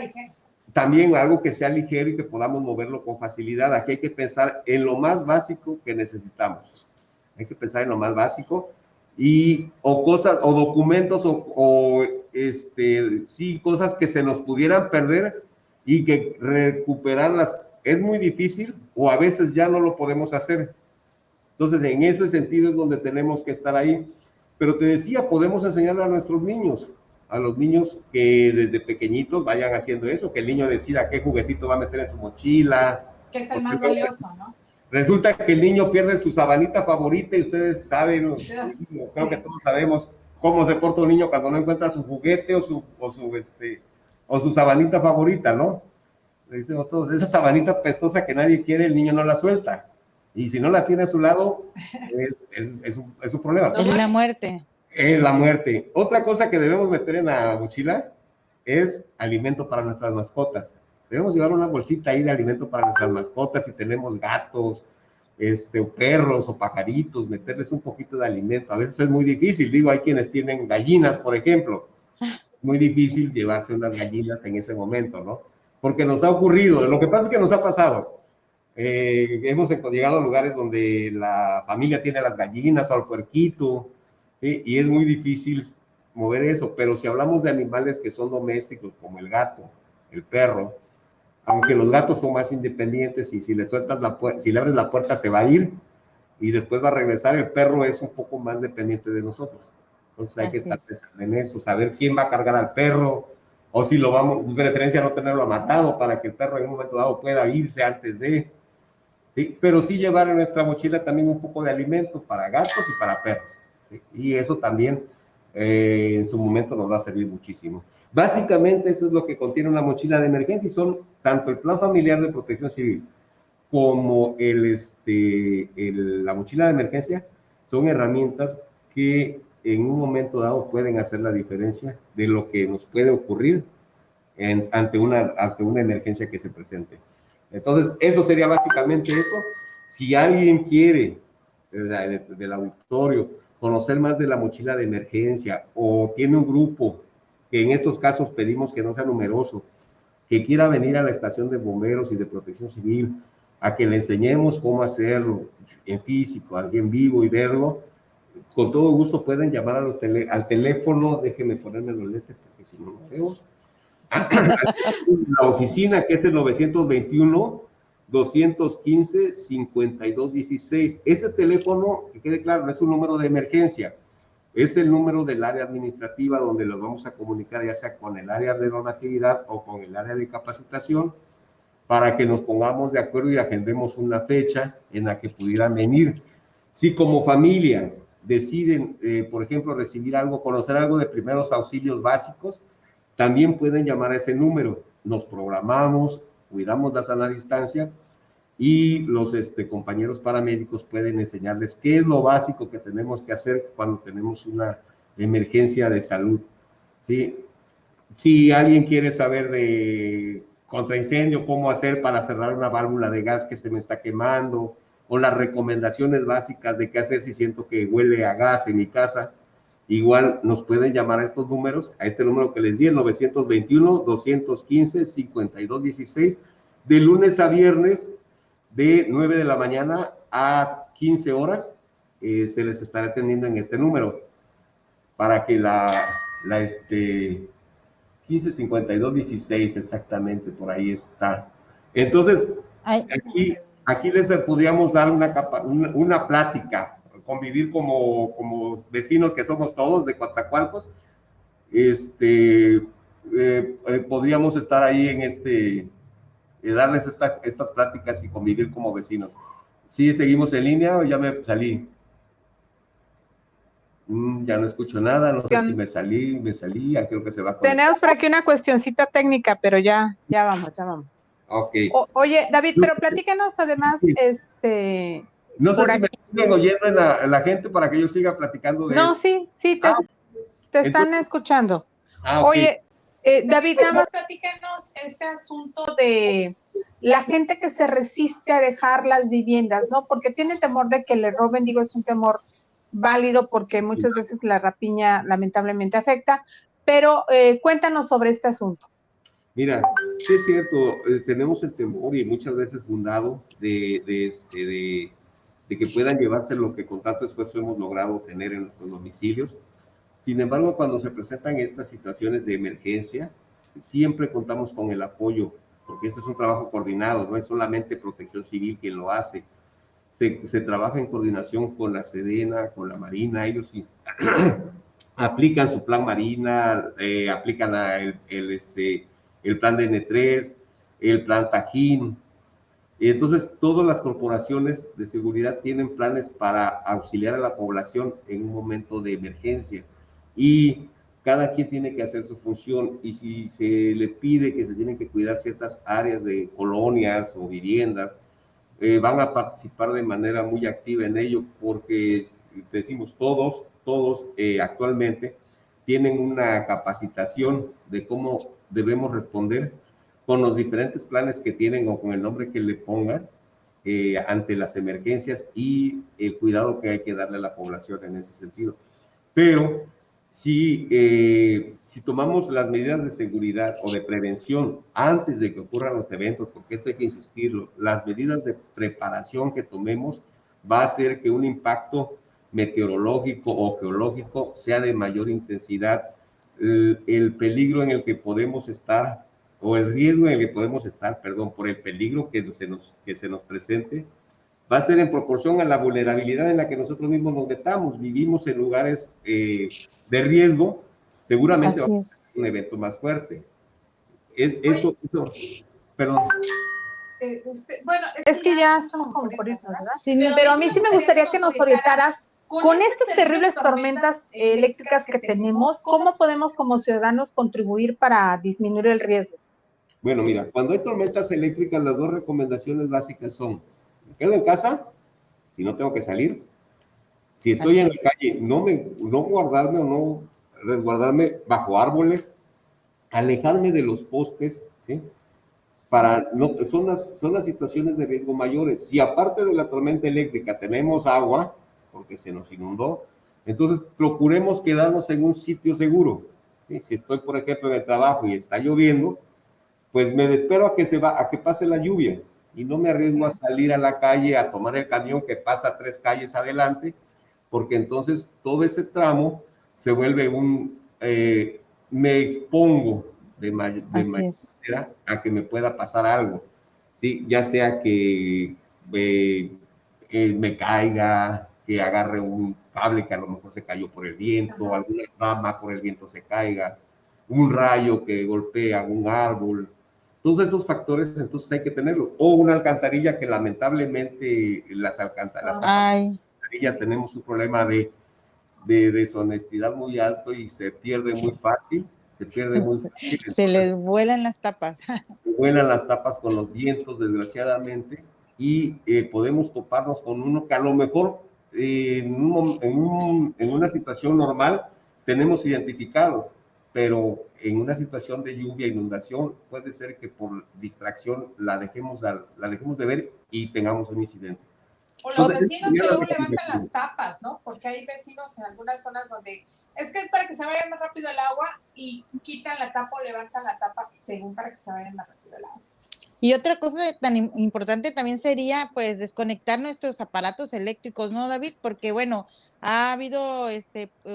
También algo que sea ligero y que podamos moverlo con facilidad. Aquí hay que pensar en lo más básico que necesitamos. Hay que pensar en lo más básico o cosas, o documentos, sí, cosas que se nos pudieran perder y que recuperarlas es muy difícil o a veces ya no lo podemos hacer. Entonces, en ese sentido es donde tenemos que estar ahí. Pero te decía, podemos enseñarle a nuestros niños, a los niños que desde pequeñitos vayan haciendo eso, que el niño decida qué juguetito va a meter en su mochila. Que es el más valioso, ¿no? Resulta que el niño pierde su sabanita favorita y ustedes saben, creo que todos sabemos cómo se porta un niño cuando no encuentra su juguete o su sabanita favorita, ¿no? Le decimos todos, esa sabanita pestosa que nadie quiere, el niño no la suelta. Y si no la tiene a su lado, es un problema. Es la muerte. Es la muerte. Otra cosa que debemos meter en la mochila es alimento para nuestras mascotas. Debemos llevar una bolsita ahí de alimento para nuestras mascotas. Si tenemos gatos, o perros o pajaritos, meterles un poquito de alimento. A veces es muy difícil. Digo, hay quienes tienen gallinas, por ejemplo. Muy difícil llevarse unas gallinas en ese momento, ¿no? Porque nos ha ocurrido. Lo que pasa es que nos ha pasado. Hemos llegado a lugares donde la familia tiene las gallinas o al puerquito, ¿sí? Y es muy difícil mover eso, pero si hablamos de animales que son domésticos, como el gato, el perro, aunque los gatos son más independientes y si le sueltas si le abres la puerta se va a ir y después va a regresar, el perro es un poco más dependiente de nosotros. Entonces hay que estar pensando en eso, saber quién va a cargar al perro, o si lo vamos, de preferencia no tenerlo amarrado para que el perro en un momento dado pueda irse antes de... ¿sí? Pero sí llevar en nuestra mochila también un poco de alimento para gatos y para perros, ¿sí? Y eso también en su momento nos va a servir muchísimo. Básicamente eso es lo que contiene una mochila de emergencia y son tanto el Plan Familiar de Protección Civil como la mochila de emergencia, son herramientas que en un momento dado pueden hacer la diferencia de lo que nos puede ocurrir ante una emergencia que se presente. Entonces, eso sería básicamente eso. Si alguien quiere, del auditorio, conocer más de la mochila de emergencia o tiene un grupo, que en estos casos pedimos que no sea numeroso, que quiera venir a la estación de bomberos y de protección civil, a que le enseñemos cómo hacerlo en físico, así en vivo y verlo, con todo gusto pueden llamar a al teléfono, déjenme ponerme los lentes porque si no lo veo. La oficina, que es el 921-215-5216. Ese teléfono, que quede claro, no es un número de emergencia, es el número del área administrativa donde los vamos a comunicar, ya sea con el área de normatividad o con el área de capacitación, para que nos pongamos de acuerdo y agendemos una fecha en la que pudieran venir. Si como familias deciden, por ejemplo, recibir algo, conocer algo de primeros auxilios básicos, también pueden llamar a ese número. Nos programamos, cuidamos la sana distancia y los compañeros paramédicos pueden enseñarles qué es lo básico que tenemos que hacer cuando tenemos una emergencia de salud, ¿sí? Si alguien quiere saber de contraincendio, cómo hacer para cerrar una válvula de gas que se me está quemando, o las recomendaciones básicas de qué hacer si siento que huele a gas en mi casa, igual nos pueden llamar a estos números, a este número que les di, el 921-215-5216, de lunes a viernes, de 9 de la mañana a 15 horas, se les estará atendiendo en este número, para que 15-52-16, exactamente, por ahí está. Entonces, aquí les podríamos dar una plática, convivir como vecinos que somos todos de Coatzacoalcos. Podríamos estar ahí en darles estas pláticas y convivir como vecinos. ¿Sí seguimos en línea o ya me salí? Ya no escucho nada, no sé si me salí, ya creo que se va a conectar. Tenemos por aquí una cuestioncita técnica, pero ya vamos. Ok. Oye, David, pero platícanos además, no sé si me siguen oyendo la gente para que yo siga platicando de No, eso. sí, te están escuchando. Okay. Oye, David, nada más platícanos este asunto de la gente que se resiste a dejar las viviendas, ¿no? Porque tiene temor de que le roben, digo, es un temor válido porque muchas veces la rapiña lamentablemente afecta, pero cuéntanos sobre este asunto. Mira, sí es cierto, tenemos el temor y muchas veces fundado de que puedan llevarse lo que con tanto esfuerzo hemos logrado tener en nuestros domicilios. Sin embargo, cuando se presentan estas situaciones de emergencia, siempre contamos con el apoyo, porque este es un trabajo coordinado, no es solamente Protección Civil quien lo hace. Se trabaja en coordinación con la Sedena, con la Marina, ellos aplican su plan Marina, aplican el plan DN3, el plan Tajín. Entonces, todas las corporaciones de seguridad tienen planes para auxiliar a la población en un momento de emergencia. Y cada quien tiene que hacer su función. Y si se le pide que se tienen que cuidar ciertas áreas de colonias o viviendas, van a participar de manera muy activa en ello, porque decimos todos actualmente tienen una capacitación de cómo debemos responder con los diferentes planes que tienen o con el nombre que le pongan ante las emergencias y el cuidado que hay que darle a la población en ese sentido. Pero si tomamos las medidas de seguridad o de prevención antes de que ocurran los eventos, porque esto hay que insistirlo, las medidas de preparación que tomemos va a hacer que un impacto meteorológico o geológico sea de mayor intensidad. El peligro en el que podemos estar, o el riesgo en el que podemos estar, por el peligro que se nos presente, va a ser en proporción a la vulnerabilidad en la que nosotros mismos nos metamos. Vivimos en lugares de riesgo, seguramente va a ser un evento más fuerte. Eso, perdón. Bueno, es que ya estamos como por irnos, ¿verdad? Sí, pero a mí sí me gustaría que nos orientaras con estas terribles tormentas eléctricas que tenemos, ¿cómo podemos como ciudadanos contribuir para disminuir el riesgo? Bueno, mira, cuando hay tormentas eléctricas, las dos recomendaciones básicas son: me quedo en casa, si no tengo que salir. Si estoy en la calle, no guardarme o no resguardarme bajo árboles, alejarme de los postes, ¿sí? Son las situaciones de riesgo mayores. Si aparte de la tormenta eléctrica tenemos agua, porque se nos inundó, entonces procuremos quedarnos en un sitio seguro, ¿sí? Si estoy, por ejemplo, en el trabajo y está lloviendo, pues me espero a que pase la lluvia y no me arriesgo a salir a la calle a tomar el camión que pasa 3 calles adelante, porque entonces todo ese tramo se vuelve me expongo de mayor manera a que me pueda pasar algo, ¿sí? Ya sea que me caiga, que agarre un cable que a lo mejor se cayó por el viento, alguna rama por el viento se caiga, un rayo que golpea un árbol. Todos esos factores, entonces hay que tenerlo. O una alcantarilla que lamentablemente las alcantarillas tenemos un problema de deshonestidad muy alto y se pierde muy fácil. Se les vuelan las tapas. Se vuelan las tapas con los vientos, desgraciadamente, y podemos toparnos con uno que a lo mejor en una situación normal tenemos identificados, pero en una situación de lluvia, inundación, puede ser que por distracción la dejemos de ver y tengamos un incidente. O los vecinos que luego levantan las tapas, ¿no? Porque hay vecinos en algunas zonas donde es para que se vaya más rápido el agua y quitan la tapa o levantan la tapa según para que se vaya más rápido el agua. Y otra cosa tan importante también sería, pues, desconectar nuestros aparatos eléctricos, ¿no, David? Porque, bueno, ha habido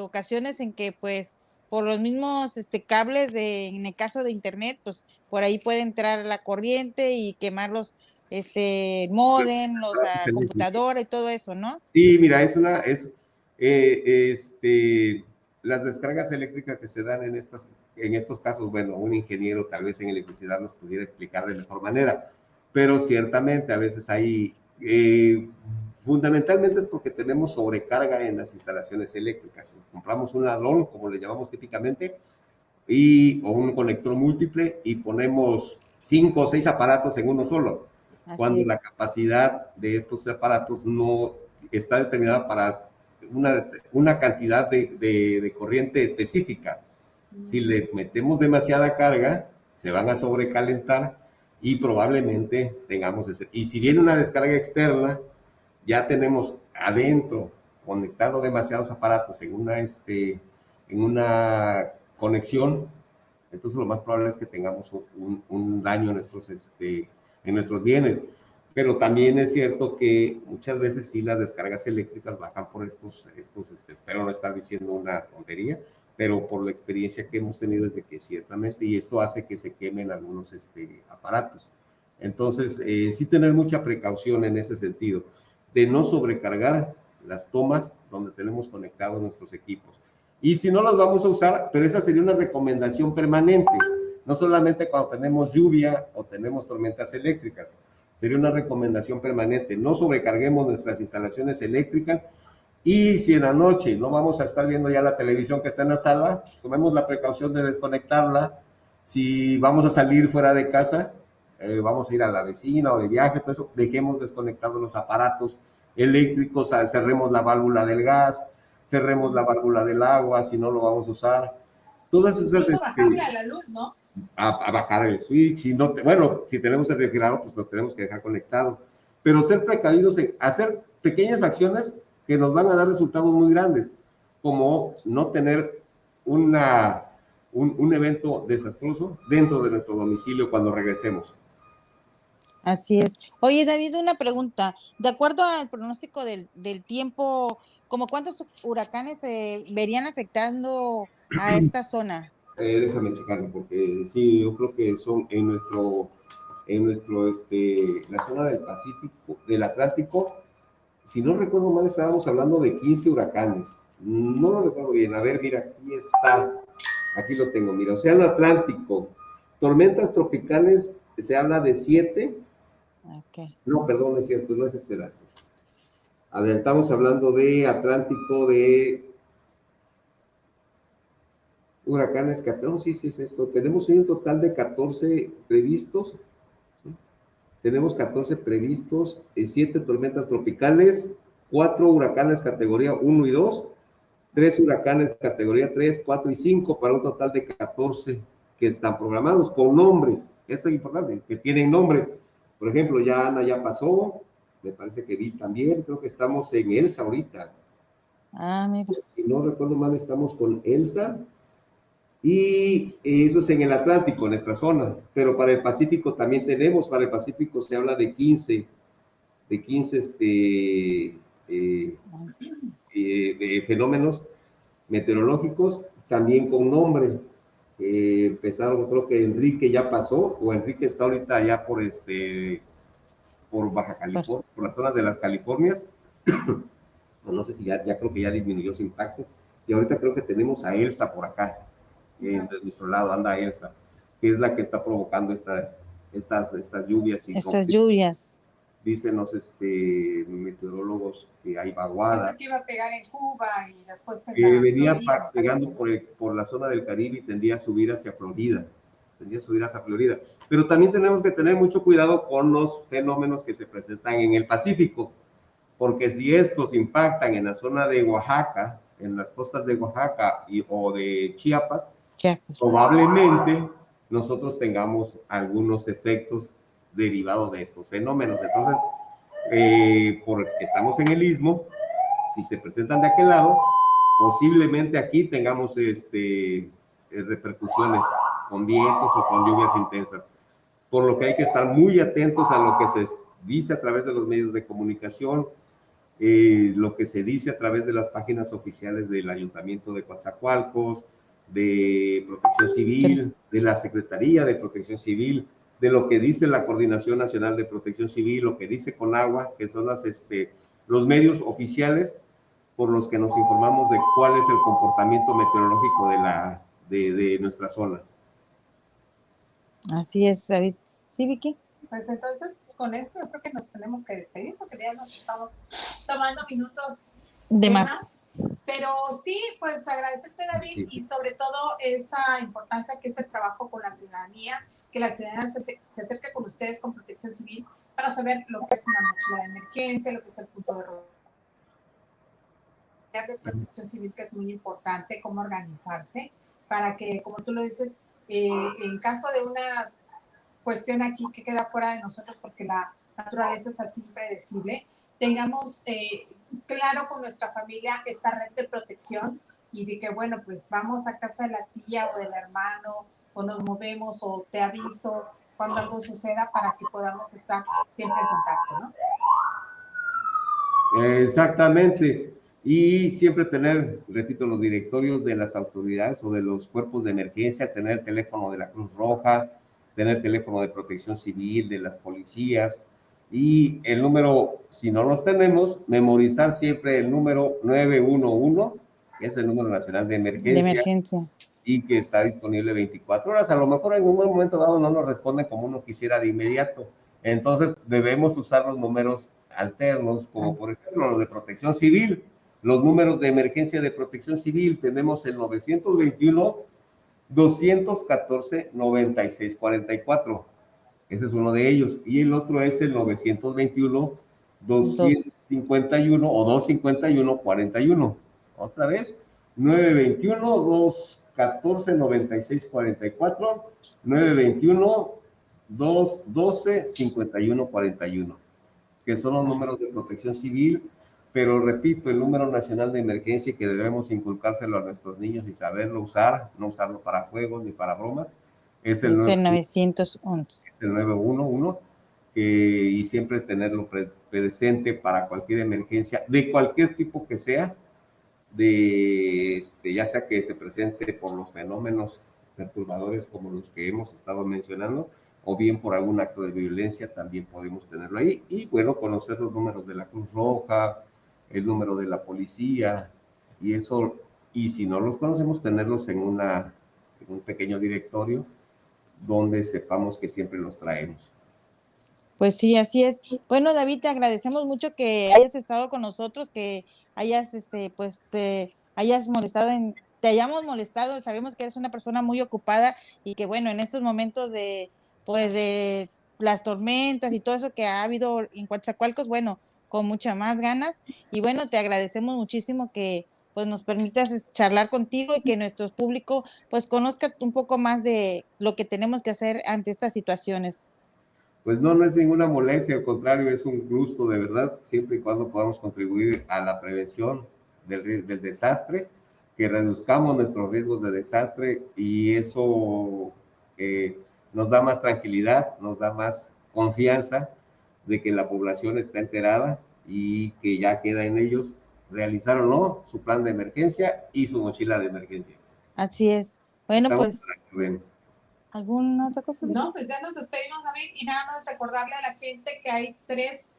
ocasiones en que, pues, por los mismos cables en el caso de internet, pues, por ahí puede entrar la corriente y quemar los modem, la computadora y todo eso, ¿no? Sí, mira, las descargas eléctricas que se dan en estos casos, bueno, un ingeniero tal vez en electricidad nos pudiera explicar de mejor manera, pero ciertamente a veces hay, fundamentalmente es porque tenemos sobrecarga en las instalaciones eléctricas. Compramos un ladrón, como le llamamos típicamente, o un conector múltiple y ponemos 5 o 6 aparatos en uno solo, cuando la capacidad de estos aparatos no está determinada para una cantidad de corriente específica. Si le metemos demasiada carga, se van a sobrecalentar y probablemente tengamos y si viene una descarga externa, ya tenemos adentro conectado demasiados aparatos en una conexión, entonces lo más probable es que tengamos un daño en nuestros bienes. Pero también es cierto que muchas veces sí las descargas eléctricas bajan por espero no estar diciendo una tontería, pero por la experiencia que hemos tenido desde que ciertamente, y esto hace que se quemen algunos aparatos. Entonces, sí tener mucha precaución en ese sentido, de no sobrecargar las tomas donde tenemos conectados nuestros equipos. Y si no los vamos a usar, pero esa sería una recomendación permanente, no solamente cuando tenemos lluvia o tenemos tormentas eléctricas. Sería una recomendación permanente, no sobrecarguemos nuestras instalaciones eléctricas y si en la noche no vamos a estar viendo ya la televisión que está en la sala, pues tomemos la precaución de desconectarla. Si vamos a salir fuera de casa, vamos a ir a la vecina o de viaje, todo eso, dejemos desconectados los aparatos eléctricos, cerremos la válvula del gas, cerremos la válvula del agua si no lo vamos a usar. Todas esas... Incluso bajarle a la luz, ¿no? A bajar el switch, si tenemos el refrigerador, pues lo tenemos que dejar conectado, pero ser precavidos en hacer pequeñas acciones que nos van a dar resultados muy grandes, como no tener un evento desastroso dentro de nuestro domicilio cuando regresemos. Así es. Oye, David, una pregunta, de acuerdo al pronóstico del tiempo, ¿cómo cuántos huracanes se verían afectando a esta zona? Déjame checarlo, porque sí, yo creo que son en la zona del Pacífico, del Atlántico, si no recuerdo mal, estábamos hablando de 15 huracanes. No lo recuerdo bien. A ver, mira, aquí lo tengo, mira, Océano Atlántico, tormentas tropicales, se habla de 7. Okay. No, perdón, no es cierto, no es este dato. A ver, estamos hablando de Atlántico, de huracanes, sí es esto. Tenemos un total de 14 previstos. ¿Sí? Tenemos 14 previstos, 7 tormentas tropicales, 4 huracanes categoría 1 y 2, 3 huracanes categoría 3, 4 y 5, para un total de 14 que están programados con nombres. Eso es importante, que tienen nombre. Por ejemplo, ya Ana ya pasó, me parece que Bill también, creo que estamos en Elsa ahorita. Mira. Si no recuerdo mal, estamos con Elsa. Y eso es en el Atlántico, en nuestra zona, pero para el Pacífico también tenemos, para el Pacífico se habla de 15 fenómenos meteorológicos, también con nombre. Empezaron, creo que Enrique ya pasó, o Enrique está ahorita allá por Baja California, por la zona de las Californias. No sé si ya creo que ya disminuyó su impacto. Y ahorita creo que tenemos a Elsa por acá, de nuestro lado anda Elsa, que es la que está provocando estas lluvias. Estas lluvias. Dicen los meteorólogos que hay vaguada. Pensé que iba a pegar en Cuba y después en que venía Florida, pegando por la zona del Caribe y tendía a subir hacia Florida. Pero también tenemos que tener mucho cuidado con los fenómenos que se presentan en el Pacífico, porque si estos impactan en la zona de Oaxaca, en las costas de Oaxaca o de Chiapas, probablemente nosotros tengamos algunos efectos derivados de estos fenómenos. Entonces, porque estamos en el istmo, si se presentan de aquel lado, posiblemente aquí tengamos repercusiones con vientos o con lluvias intensas, por lo que hay que estar muy atentos a lo que se dice a través de los medios de comunicación, lo que se dice a través de las páginas oficiales del Ayuntamiento de Coatzacoalcos, de Protección Civil, de la Secretaría de Protección Civil, de lo que dice la Coordinación Nacional de Protección Civil, lo que dice CONAGUA, que son los medios oficiales por los que nos informamos de cuál es el comportamiento meteorológico de nuestra zona. Así es, David. ¿Sí, Vicky? Pues entonces, con esto yo creo que nos tenemos que despedir porque ya nos estamos tomando minutos de más. Pero sí, pues agradecerte, David, sí. Y sobre todo esa importancia que es el trabajo con la ciudadanía, que la ciudadanía se acerque con ustedes, con Protección Civil, para saber lo que es una mochila de emergencia, lo que es el punto de Protección Civil, que es muy importante, cómo organizarse, para que, como tú lo dices, en caso de una cuestión aquí que queda fuera de nosotros porque la naturaleza es así impredecible, tengamos claro con nuestra familia esta red de protección y de que, bueno, pues vamos a casa de la tía o del hermano o nos movemos o te aviso cuando algo suceda para que podamos estar siempre en contacto, ¿no? Exactamente. Y siempre tener, repito, los directorios de las autoridades o de los cuerpos de emergencia, tener el teléfono de la Cruz Roja, tener el teléfono de Protección Civil, de las policías, y el número, si no los tenemos, memorizar siempre el número 911, que es el número nacional de emergencia, y que está disponible 24 horas. A lo mejor en un momento dado no nos responden como uno quisiera de inmediato. Entonces debemos usar los números alternos, como por ejemplo los de Protección Civil. Los números de emergencia de Protección Civil tenemos el 921-214-9644. Ese es uno de ellos. Y el otro es el 921-251 o 251-41. Otra vez, 921-214-9644, 921-212-5141, que son los números de Protección Civil. Pero repito, el número nacional de emergencia que debemos inculcárselo a nuestros niños y saberlo usar, no usarlo para juegos ni para bromas, es el 911. Es el 911, y siempre tenerlo presente para cualquier emergencia, de cualquier tipo que sea, ya sea que se presente por los fenómenos perturbadores como los que hemos estado mencionando, o bien por algún acto de violencia, también podemos tenerlo ahí. Y bueno, conocer los números de la Cruz Roja, el número de la policía, y eso, y si no los conocemos, tenerlos en un pequeño directorio donde sepamos que siempre los traemos. Pues sí, así es. Bueno, David, te agradecemos mucho que hayas estado con nosotros, que hayas, te hayamos molestado. Sabemos que eres una persona muy ocupada y que, bueno, en estos momentos de las tormentas y todo eso que ha habido en Coatzacoalcos, bueno, con muchas más ganas. Y bueno, te agradecemos muchísimo que pues nos permitas charlar contigo y que nuestro público pues conozca un poco más de lo que tenemos que hacer ante estas situaciones. Pues no es ninguna molestia, al contrario, es un gusto de verdad, siempre y cuando podamos contribuir a la prevención del desastre, que reduzcamos nuestros riesgos de desastre, y eso nos da más tranquilidad, nos da más confianza de que la población está enterada y que ya queda en ellos realizar o no su plan de emergencia y su mochila de emergencia. Así es. Bueno, Estamos pues, para que ven. ¿alguna otra cosa? No, pues ya nos despedimos, David, y nada más recordarle a la gente que hay 3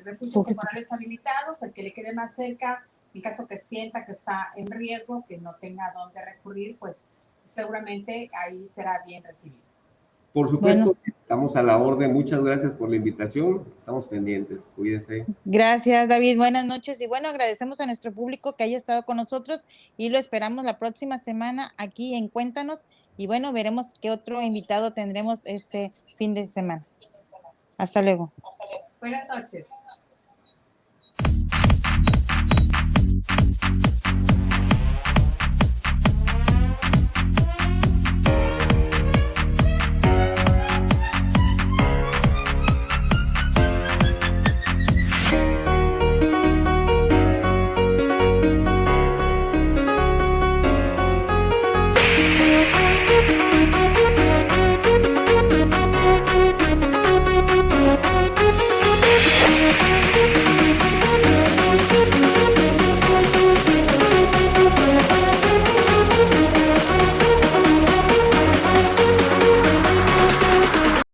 refugios temporales habilitados, el que le quede más cerca, en caso que sienta que está en riesgo, que no tenga dónde recurrir, pues seguramente ahí será bien recibido. Por supuesto, Bueno. estamos a la orden. Muchas gracias por la invitación. Estamos pendientes. Cuídense. Gracias, David. Buenas noches. Y bueno, agradecemos a nuestro público que haya estado con nosotros y lo esperamos la próxima semana aquí en Cuéntanos. Y bueno, veremos qué otro invitado tendremos este fin de semana. Hasta luego. Buenas noches.